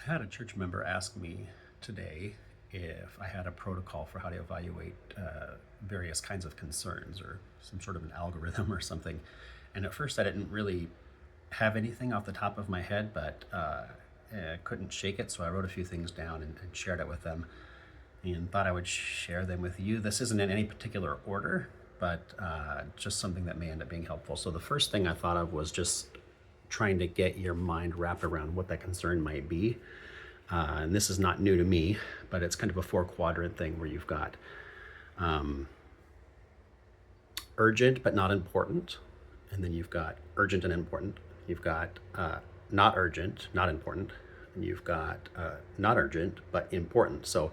I had a church member ask me today if I had a protocol for how to evaluate various kinds of concerns or some sort of an algorithm or something. And at first, I didn't really have anything off the top of my head, but I couldn't shake it. So I wrote a few things down and shared it with them and thought I would share them with you. This isn't in any particular order, but just something that may end up being helpful. So the first thing I thought of was just trying to get your mind wrapped around what that concern might be. And this is not new to me, but it's kind of a 4-quadrant thing where you've got urgent but not important, and then you've got urgent and important. You've got not urgent, not important, and you've got not urgent but important. So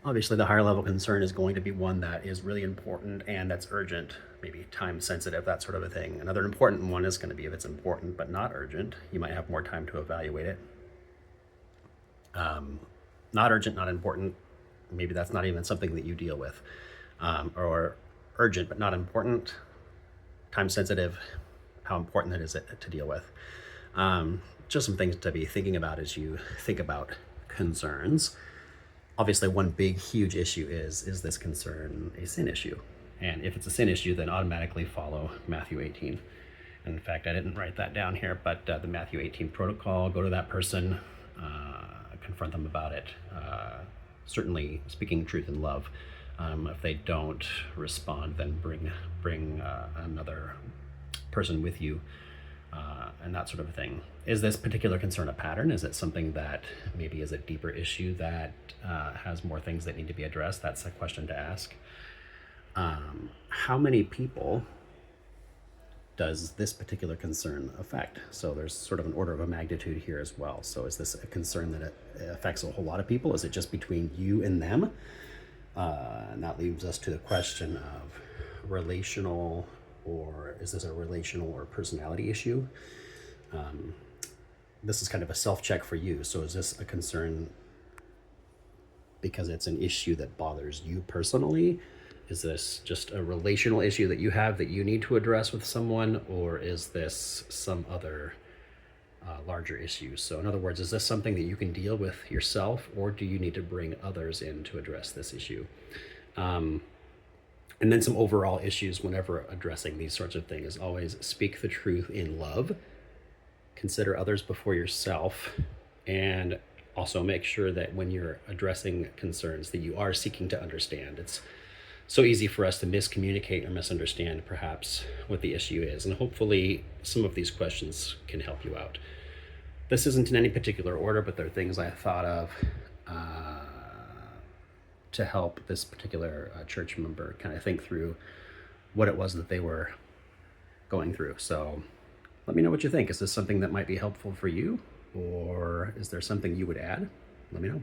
obviously the higher level concern is going to be one that is really important and that's urgent, maybe time sensitive, that sort of a thing. Another important one is going to be if it's important but not urgent, you might have more time to evaluate it. Not urgent, not important, maybe that's not even something that you deal with. Or urgent but not important, time sensitive, how important that is it to deal with. Just some things to be thinking about as you think about concerns. Obviously, one big, huge issue is this concern a sin issue? And if it's a sin issue, then automatically follow Matthew 18. And in fact, I didn't write that down here, but the Matthew 18 protocol, go to that person, confront them about it. Certainly speaking truth in love. If they don't respond, then bring another person with you, and that sort of thing. Is this particular concern a pattern? Is it something that maybe is a deeper issue that has more things that need to be addressed? That's a question to ask. How many people does this particular concern affect? So there's sort of an order of magnitude here as well. So is this a concern that it affects a whole lot of people? Is it just between you and them? And that leaves us to the question of relational, or is this a relational or personality issue? This is kind of a self-check for you. So is this a concern because it's an issue that bothers you personally? Is this just a relational issue that you have that you need to address with someone, or is this some other larger issue? So in other words, is this something that you can deal with yourself, or do you need to bring others in to address this issue? And then some overall issues whenever addressing these sorts of things is always speak the truth in love, consider others before yourself, and also make sure that when you're addressing concerns that you are seeking to understand. It's so easy for us to miscommunicate or misunderstand perhaps what the issue is, and hopefully some of these questions can help you out. This isn't in any particular order, but they're things I thought of to help this particular church member kind of think through what it was that they were going through. So let me know what you think. Is this something that might be helpful for you, or is there something you would add? Let me know.